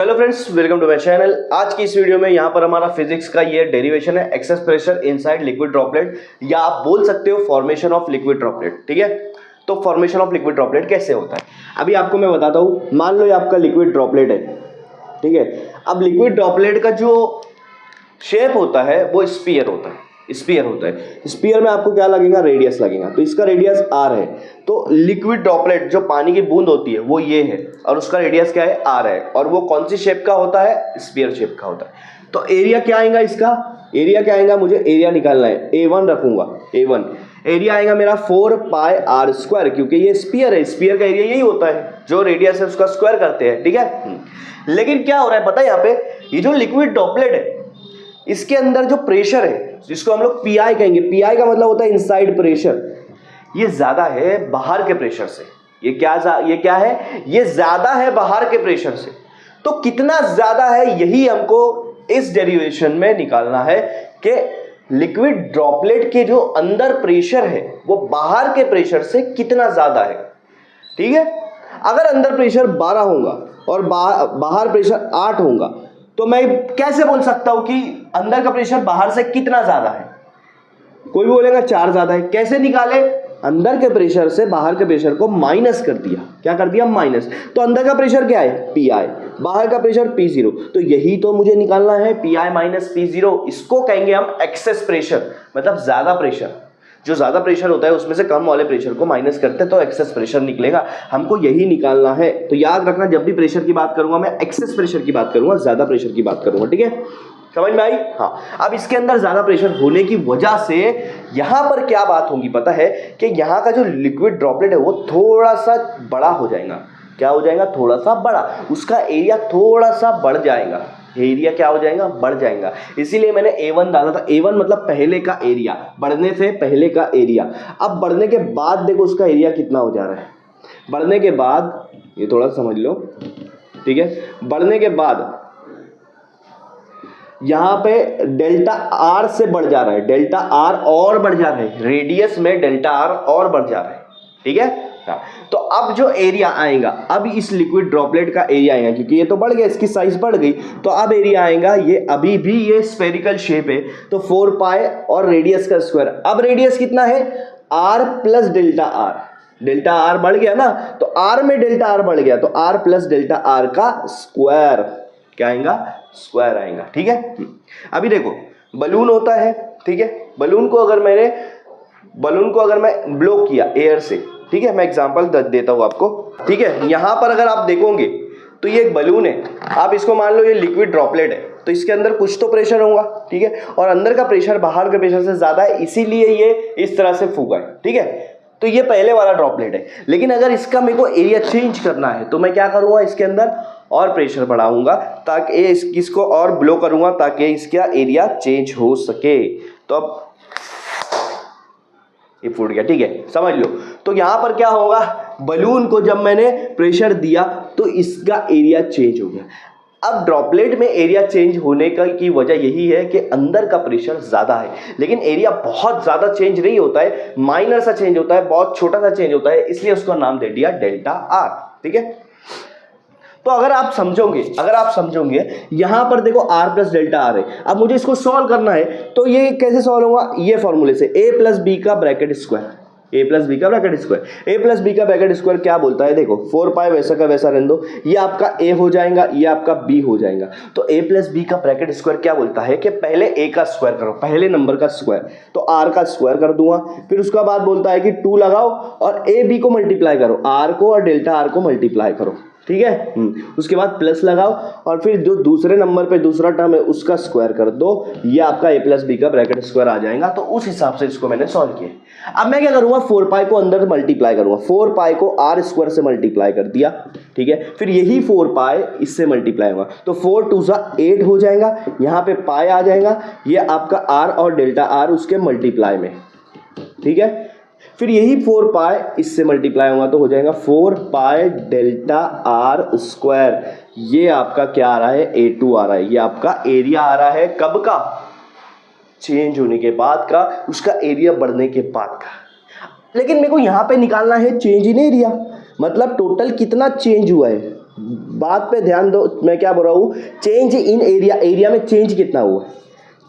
Hello friends, welcome to my channel. आज की इस वीडियो में यहाँ पर हमारा फिजिक्स का ये डेरिवेशन है excess pressure inside liquid droplet, या आप बोल सकते हो फॉर्मेशन ऑफ लिक्विड ड्रॉपलेट। ठीक है, तो फॉर्मेशन ऑफ लिक्विड ड्रॉपलेट कैसे होता है अभी आपको मैं बताता हूँ। मान लो ये आपका लिक्विड ड्रॉपलेट है, ठीक है। अब लिक्विड ड्रॉपलेट का जो शेप होता है वो स्फीयर होता है। स्फीयर में आपको क्या लगेगा, रेडियस लगेगा। तो इसका रेडियस r है। तो लिक्विड ड्रॉपलेट जो पानी की बूंद होती है वो ये है और उसका रेडियस क्या है, r है। और वो कौन सी शेप का होता है, स्फीयर शेप का होता है। तो एरिया क्या आएगा, इसका एरिया क्या आएगा, मुझे एरिया निकालना है। a1 रखूंगा, a1 एरिया आएगा मेरा 4 पाई r स्क्वायर, क्योंकि ये स्फीयर है। स्फीयर का एरिया यही होता है, जो रेडियस है उसका स्क्वायर करते हैं। ठीक है, लेकिन क्या हो रहा है पता है, यहाँ पे ये जो लिक्विड ड्रॉपलेट है इसके अंदर जो प्रेशर है जिसको हम लोग पीआई कहेंगे, पीआई का मतलब होता है इनसाइड प्रेशर, ये ज्यादा है बाहर के प्रेशर से। ये क्या है, ये ज्यादा है बाहर के प्रेशर से। तो कितना ज्यादा है यही हमको इस डेरिवेशन में निकालना है कि लिक्विड ड्रॉपलेट के जो अंदर प्रेशर है वो बाहर के प्रेशर से कितना ज्यादा है। ठीक है, अगर अंदर प्रेशर 12 होगा और बाहर प्रेशर 8 होगा तो मैं कैसे बोल सकता हूं कि अंदर का प्रेशर बाहर से कितना ज्यादा है। कोई भी बोलेगा 4 ज्यादा है। कैसे निकाले, अंदर के प्रेशर से बाहर के प्रेशर को माइनस कर दिया। क्या कर दिया, माइनस। तो अंदर का प्रेशर क्या है, पी आई, बाहर का प्रेशर P0। तो यही तो मुझे निकालना है, पी आई माइनस P0। इसको कहेंगे हम एक्सेस प्रेशर, मतलब ज्यादा प्रेशर। जो ज्यादा प्रेशर होता है उसमें से कम वाले प्रेशर को माइनस करते हैं तो एक्सेस प्रेशर निकलेगा। हमको यही निकालना है। तो याद रखना, जब भी प्रेशर की बात करूंगा मैं एक्सेस प्रेशर की बात करूंगा, ज्यादा प्रेशर की बात करूंगा। ठीक है, समझ में आई। हाँ, अब इसके अंदर ज्यादा प्रेशर होने की वजह से यहां पर क्या बात होगी पता है, कि यहां का जो लिक्विड ड्रॉपलेट है वो थोड़ा सा बड़ा हो जाएगा। क्या हो जाएगा, थोड़ा सा बड़ा। उसका एरिया थोड़ा सा बढ़ जाएगा। एरिया क्या हो जाएगा, बढ़ जाएगा। इसीलिए मैंने A1 डाला था। A1 मतलब पहले का एरिया, बढ़ने से पहले का एरिया। अब बढ़ने के बाद देखो उसका एरिया कितना हो जा रहा है। बढ़ने के बाद, ये थोड़ा समझ लो, ठीक है। बढ़ने के बाद यहां पे डेल्टा R से बढ़ जा रहा है, डेल्टा R और बढ़ जा रहा है, रेडियस में डेल्टा R और बढ़ जा रहा है। ठीक है, तो अब जो एरिया आएगा, अब इस लिक्विड ड्रॉपलेट का एरिया आएगा, क्योंकि ये तो बढ़ गया, इसकी साइज बढ़ गई, तो अब एरिया आएगा। ये अभी भी ये स्फेरिकल शेप है, तो 4 पाई और रेडियस का स्क्वायर। अब रेडियस कितना है, r plus delta r। Delta r बढ़ गया ना, तो r में डेल्टा r बढ़ गया, तो r प्लस डेल्टा r का स्क्वायर क्या आएगा, स्क्वायर आएगा। ठीक है, अभी देखो बलून होता है, ठीक है। बलून को अगर मैं ब्लो किया एयर से, ठीक है, मैं एग्जांपल देता हूं आपको। ठीक है, यहां पर अगर आप देखोगे तो ये एक बलून है। आप इसको मान लो ये लिक्विड ड्रॉपलेट है, तो इसके अंदर कुछ तो प्रेशर होगा, ठीक है। और अंदर का प्रेशर बाहर के प्रेशर से ज्यादा है, इसीलिए ये इस तरह से फूका है। ठीक है, तो ये पहले वाला ड्रॉपलेट है। लेकिन अगर इसका मेरे को एरिया चेंज करना है तो मैं क्या करूंगा, इसके अंदर और प्रेशर बढ़ाऊंगा, ताकि इसको और ब्लो करूंगा ताकि इसका एरिया चेंज हो सके। तो अब ये फूट गया, ठीक है, समझ लो। तो यहां पर क्या होगा, बलून को जब मैंने प्रेशर दिया तो इसका एरिया चेंज हो गया। अब ड्रॉपलेट में एरिया चेंज होने की वजह यही है कि अंदर का प्रेशर ज्यादा है, लेकिन एरिया बहुत ज्यादा चेंज नहीं होता है, माइनर सा चेंज होता है, बहुत छोटा सा चेंज होता है, इसलिए उसका नाम दे दिया डेल्टा R। ठीक है, तो अगर आप समझोगे यहां पर देखो r प्लस डेल्टा R है। अब मुझे इसको सॉल्व करना है, तो ये कैसे सॉल्व होगा, ये फॉर्मूले से, a प्लस बी का bracket square. a plus B का ब्रैकेट स्क्वायर क्या बोलता है, देखो 4 पाई वैसा का वैसा रहने दो, ये आपका a हो जाएगा, ये आपका b हो जाएगा। तो a प्लस बी का ब्रैकेट स्क्वायर क्या बोलता है कि पहले a का स्क्वायर करो, पहले नंबर का स्क्वायर, तो r का स्क्वायर कर दूंगा। फिर उसका बाद बोलता है कि 2 लगाओ और a b को मल्टीप्लाई करो, r को और डेल्टा r को मल्टीप्लाई करो। ठीक है, उसके बाद प्लस लगाओ और फिर जो दूसरे नंबर पे दूसरा टर्म है उसका स्क्वायर कर दो, ये आपका a प्लस बी का ब्रैकेट स्क्वायर आ जाएगा। तो उस हिसाब से इसको मैंने सॉल्व किया। अब मैं क्या करूंगा, 4 पाई को अंदर मल्टीप्लाई करूंगा, 4 पाई को r स्क्वायर से मल्टीप्लाई कर दिया। ठीक है, फिर यही 4 पाई इससे मल्टीप्लाई होगा, तो 4 2 8 हो जाएगा, यहाँ पे पाई आ जाएगा, ये आपका r और डेल्टा r उसके मल्टीप्लाई में। ठीक है, फिर यही 4 पाई इससे मल्टीप्लाई होगा तो हो जाएगा 4 पाई डेल्टा R स्क्वायर। ये आपका क्या आ रहा है, A2 आ रहा है। ये आपका एरिया आ रहा है कब का, चेंज होने के बाद का, उसका एरिया बढ़ने के बाद का। लेकिन मेरे को यहां पे निकालना है चेंज इन एरिया, मतलब टोटल कितना चेंज हुआ है, बात पे ध्यान दो, मैं क्या बोल रहा हूँ, चेंज इन एरिया, एरिया में चेंज कितना हुआ।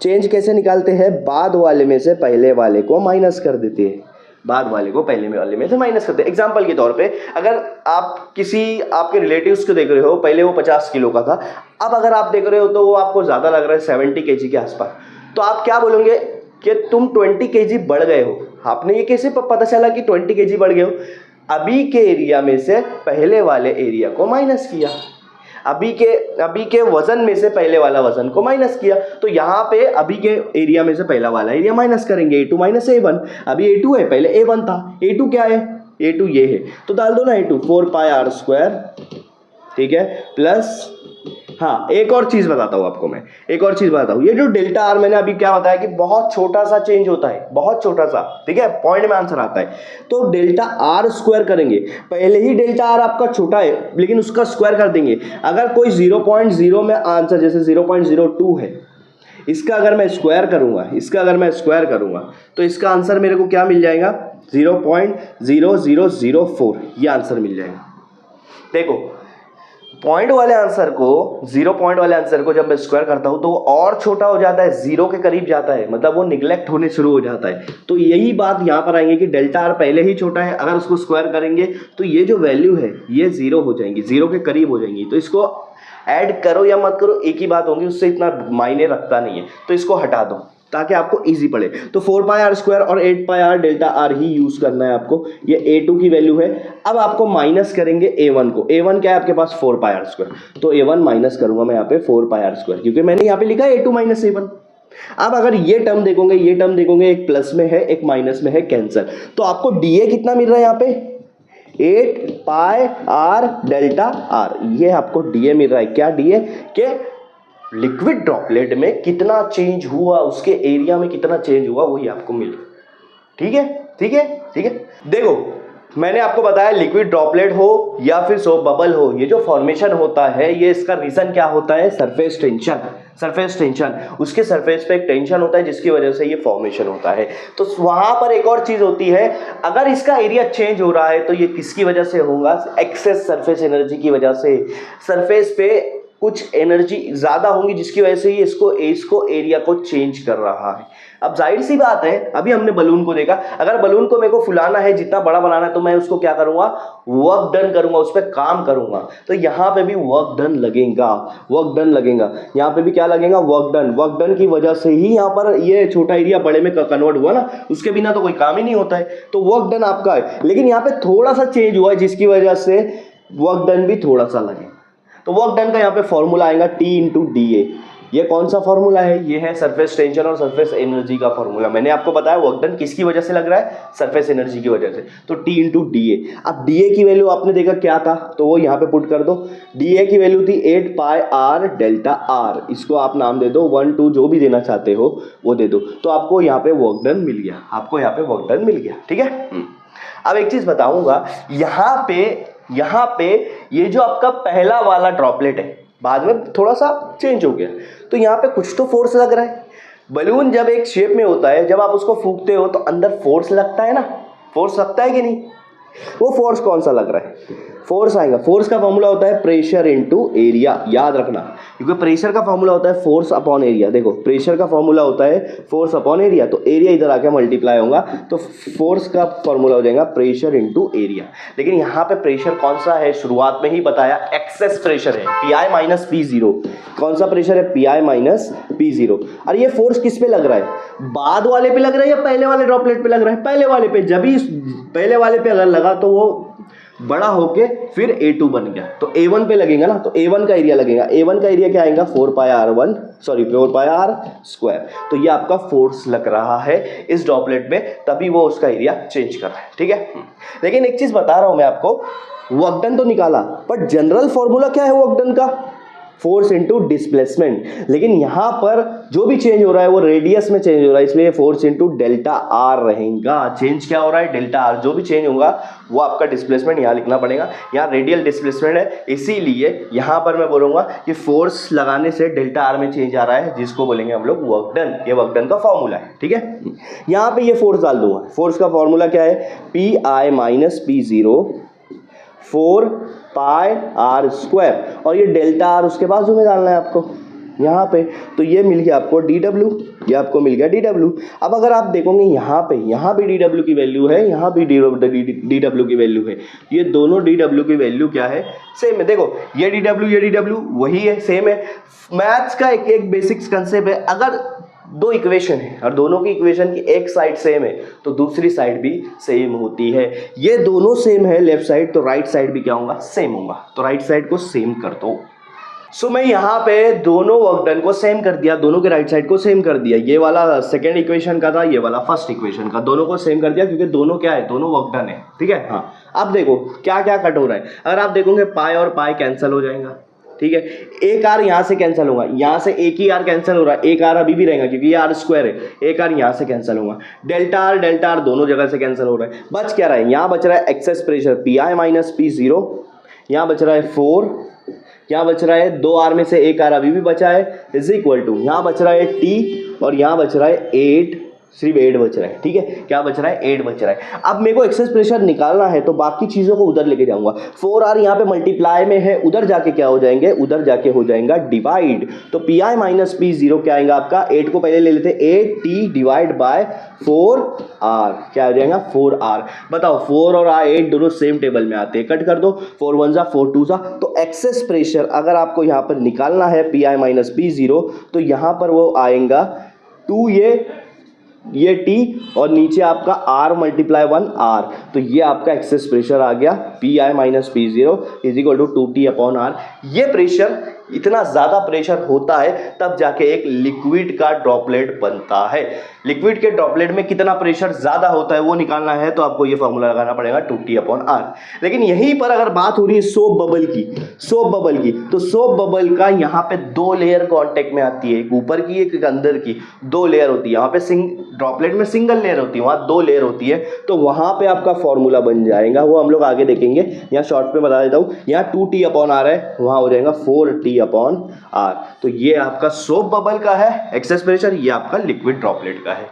चेंज कैसे निकालते हैं, बाद वाले में से पहले वाले को माइनस कर देते हैं, बाद वाले को पहले वाले में से माइनस करते हैं। एग्जांपल के तौर पे अगर आप किसी आपके रिलेटिव्स को देख रहे हो, पहले वो 50 किलो का था, अब अगर आप देख रहे हो तो वो आपको ज़्यादा लग रहा है 70 kg के आसपास, तो आप क्या बोलोगे कि तुम 20 kg बढ़ गए हो। आपने ये कैसे पता चला कि 20 kg बढ़ गए हो, अभी के एरिया में से पहले वाले एरिया को माइनस किया, अभी के वजन में से पहले वाला वजन को माइनस किया। तो यहाँ पे अभी के एरिया में से पहला वाला एरिया माइनस करेंगे, A2 माइनस A1। अभी A2 है, पहले A1 था, A2 क्या है, A2 ये है, तो डाल दो ना A2 4πr², ठीक है, प्लस, हाँ एक और चीज बताता हूँ आपको मैं, एक और चीज बताता हूँ, ये जो डेल्टा आर मैंने अभी क्या बताया कि बहुत छोटा सा चेंज होता है, बहुत छोटा सा, ठीक है, पॉइंट में आंसर आता है। तो डेल्टा आर स्क्वायर करेंगे, पहले ही डेल्टा आर आपका छोटा है लेकिन उसका स्क्वायर कर देंगे। अगर कोई 0.0 में आंसर जैसे 0.02 है, इसका अगर मैं स्क्वायर करूंगा, इसका अगर मैं स्क्वायर करूंगा तो इसका आंसर मेरे को क्या मिल जाएगा, 0.0004, ये आंसर मिल जाएगा। देखो पॉइंट वाले आंसर को, 0 पॉइंट वाले आंसर को जब मैं स्क्वायर करता हूं तो वो और छोटा हो जाता है, 0 के करीब जाता है, मतलब वो निगलेक्ट होने शुरू हो जाता है। तो यही बात यहां पर आएंगे कि डेल्टा आर पहले ही छोटा है, अगर उसको स्क्वायर करेंगे तो ये जो वैल्यू है ये 0 हो जाएंगी, 0 के करीब हो जाएंगी। तो इसको ऐड करो या मत करो एक ही बात होगी, उससे इतना मायने रखता नहीं है, तो इसको हटा दो ताकि आपको इजी पड़े। तो 4πr² और 8πr डेल्टा आर ही यूज करना है आपको। ये A2 की वैल्यू है। अब आपको माइनस करेंगे A1 को, A1 क्या है आपके पास 4πr², तो A1 माइनस करूंगा मैं यहाँ पे 4πr², क्योंकि मैंने यहाँ पे लिखा है A2 माइनस A1। अब अगर ये टर्म देखोगे, ये टर्म देखोगे, एक प्लस में है एक माइनस में है, कैंसर। तो आपको DA कितना मिल रहा है यहाँ पे 8πr डेल्टा आर, ये आपको DA मिल रहा है। क्या DA के लिक्विड ड्रॉपलेट में कितना चेंज हुआ, उसके एरिया में कितना चेंज हुआ, वही आपको मिले। ठीक है, ठीक है, ठीक है। देखो मैंने आपको बताया लिक्विड ड्रॉपलेट हो या फिर सोप बबल हो, ये जो फॉर्मेशन होता है ये इसका रीजन क्या होता है, सरफेस टेंशन। सरफेस टेंशन, उसके सरफेस पे एक टेंशन होता है जिसकी वजह से ये फॉर्मेशन होता है। तो वहां पर एक और चीज होती है, अगर इसका एरिया चेंज हो रहा है तो ये किसकी वजह से होगा, एक्सेस सरफेस एनर्जी की वजह से। सरफेस पे कुछ एनर्जी ज्यादा होंगी जिसकी वजह से ये इसको एरिया को चेंज कर रहा है। अब जाहिर सी बात है, अभी हमने बलून को देखा, अगर बलून को मेरे को फुलाना है, जितना बड़ा बनाना है, तो मैं उसको क्या करूंगा, वर्क डन करूंगा, उस पर काम करूंगा। तो यहाँ पे भी वर्क डन लगेगा, वर्क डन लगेगा, यहाँ पे भी क्या लगेगा, वर्क डन। वर्क डन की वजह से ही यहाँ पर ये छोटा एरिया बड़े में कन्वर्ट हुआ ना, उसके बिना तो कोई काम ही नहीं होता है। तो वर्क डन आपका है, लेकिन यहाँ पे थोड़ा सा चेंज हुआ है जिसकी वजह से वर्क डन भी थोड़ा सा लगे। तो वर्क डन का यहाँ पे फॉर्मूला आएगा T/DA। ये कौन सा फॉर्मूला है, ये है सरफेस टेंशन और सरफेस एनर्जी का फॉर्मूला। मैंने आपको बताया वर्क डन किसकी वजह से लग रहा है, सरफेस एनर्जी की वजह से। तो T/DA। अब DA की वैल्यू आपने देखा क्या था, तो वो यहाँ पे पुट कर दो। DA की वैल्यू थी 8πr डेल्टा आर, इसको आप नाम दे दो 1 2 जो भी देना चाहते हो वो दे दो। तो आपको यहाँ पे वर्क डन मिल गया, आपको यहाँ पे वर्क डन मिल गया। ठीक है। अब एक चीज बताऊंगा, यहाँ पे ये जो आपका पहला वाला ड्रॉपलेट है बाद में थोड़ा सा चेंज हो गया, तो यहाँ पे कुछ तो फोर्स लग रहा है। बलून जब एक शेप में होता है, जब आप उसको फूंकते हो तो अंदर फोर्स लगता है ना, फोर्स लगता है कि नहीं। वो फोर्स कौन सा लग रहा है, फोर्स आएगा, फोर्स का फॉर्मूला होता है प्रेशर इनटू एरिया, याद रखना, क्योंकि प्रेशर का फॉर्मूला होता है फोर्स अपॉन एरिया। देखो प्रेशर का फॉर्मूला होता है फोर्स अपॉन एरिया, तो एरिया इधर आके मल्टीप्लाई होगा, तो फोर्स का फॉर्मूला हो जाएगा प्रेशर इनटू एरिया। लेकिन यहाँ पे प्रेशर कौन सा है, शुरुआत में ही बताया एक्सेस प्रेशर है, Pi-P0। कौन सा प्रेशर है, Pi-P0। और ये फोर्स किस पे लग रहा है, बाद वाले पे लग रहा है या पहले वाले ड्रॉपलेट पे लग रहा है, पहले वाले पे। जब ही पहले वाले पे अगर लगा तो वो बड़ा होके फिर A2 बन गया, तो A1 पे लगेगा ना, तो A1 का एरिया लगेगा। A1 का एरिया क्या आएगा, 4πr²। तो ये आपका फोर्स लग रहा है इस ड्रॉपलेट में, तभी वो उसका एरिया चेंज कर रहा है। ठीक है। लेकिन एक चीज बता रहा हूं मैं आपको, वर्क डन तो निकाला, बट जनरल फॉर्मूला क्या है वर्क डन का, फोर्स इनटू डिस्प्लेसमेंट। लेकिन यहां पर जो भी चेंज हो रहा है वो रेडियस में चेंज हो रहा है, इसलिए फोर्स इनटू डेल्टा आर रहेगा। चेंज क्या हो रहा है, डेल्टा आर। जो भी चेंज होगा वो आपका डिस्प्लेसमेंट यहाँ लिखना पड़ेगा, यहाँ रेडियल डिस्प्लेसमेंट है, इसीलिए यहां पर मैं बोलूंगा कि फोर्स लगाने से डेल्टा आर में चेंज आ रहा है, जिसको बोलेंगे हम लोग वर्क डन। ये वर्क डन का फॉर्मूला है। ठीक है। यहाँ पे ये फोर्स डाल दूंगा, फोर्स का फॉर्मूला क्या है, Pi-P0 4 पाई आर स्क्वायर, और ये डेल्टा आर उसके बाजू में डालना है आपको यहाँ पे। तो ये मिल गया आपको dw, ये आपको मिल गया dw। अब अगर आप देखोगे यहाँ पे, यहाँ भी dw की वैल्यू है, यहाँ भी dw की वैल्यू है, ये दोनों dw की वैल्यू क्या है, सेम है। देखो ये dw वही है, सेम है। मैथ्स का एक बेसिक्स कंसेप्ट है, अगर दो इक्वेशन है और दोनों की इक्वेशन की एक साइड सेम है तो दूसरी साइड भी सेम होती है। ये दोनों सेम है लेफ्ट साइड, तो राइट साइड भी क्या होगा, सेम होगा। तो राइट साइड को सेम कर दो। सो मैं यहाँ पे दोनों वर्क डन को सेम कर दिया, दोनों के राइट साइड को सेम कर दिया। ये वाला सेकंड इक्वेशन का था, ये वाला फर्स्ट इक्वेशन का, दोनों को सेम कर दिया क्योंकि दोनों क्या है, दोनों वर्क डन है। ठीक है। हाँ, अब देखो क्या क्या कट हो रहा है। अगर आप देखोगे पाई और पाई कैंसिल हो जाएगा। ठीक है, एक आर यहाँ से कैंसिल होगा, यहाँ से एक ही आर कैंसिल हो रहा है, एक आर अभी भी रहेगा क्योंकि ये आर स्क्वायर है, एक आर यहाँ से कैंसिल होगा। डेल्टा आर दोनों जगह से कैंसिल हो रहा है। बच क्या रहा है, यहाँ बच रहा है excess pressure P I minus P zero, यहाँ बच रहा है 4, यहाँ बच रहा है 2 आर में से एक आर अभी भी बचा है, इज इक्वल टू यहाँ बच रहा है टी और यहाँ बच रहा है 8, सिर्फ 8 बच रहा है। ठीक है, क्या बच रहा है, 8 बच रहा है। अब मेरे को एक्सेस प्रेशर निकालना है तो बाकी चीज़ों को उधर लेके जाऊंगा। 4R यहाँ पे मल्टीप्लाई में है, उधर जाके क्या हो जाएंगे, उधर जाके हो जाएगा डिवाइड। तो P I minus P zero क्या आएगा आपका, 8 को पहले ले लेते हैं, 8T डिवाइड बाय 4R, क्या हो जाएगा 4R। बताओ 4 और 8 दोनों सेम टेबल में आते हैं, कट कर दो, 4 1 जा 4 2 जा। तो एक्सेस प्रेशर अगर आपको यहाँ पर निकालना है P I minus P zero, तो यहाँ पर वो आएगा 2 ये T और नीचे आपका R मल्टीप्लाई 1R। तो ये आपका एक्सेस प्रेशर आ गया P I minus P zero is equal to 2T upon R। ये प्रेशर, इतना ज़्यादा प्रेशर होता है तब जाके एक लिक्विड का ड्रॉपलेट बनता है। लिक्विड के ड्रॉपलेट में कितना प्रेशर ज़्यादा होता है वो निकालना है तो आपको ये फॉर्मूला लगाना पड़ेगा 2T अपॉन R। लेकिन यहीं पर अगर बात हो रही है सोप बबल की, तो सोप बबल का यहाँ पे 2 लेयर कॉन्टेक्ट में आती है, एक ऊपर की एक अंदर की, 2 लेयर होती है। यहाँ पे ड्रॉपलेट में सिंगल लेयर होती है, वहाँ 2 लेयर होती है। तो वहाँ पे आपका फॉर्मूला बन जाएगा, वो हम लोग आगे देखेंगे। यहाँ शॉर्ट में बता देता हूँ, यहाँ 2T अपॉन R है, वहाँ हो जाएगा 4T अपॉन R। तो ये आपका सोप बबल का है एक्सेस प्रेशर, ये आपका लिक्विड ड्रॉपलेट का है।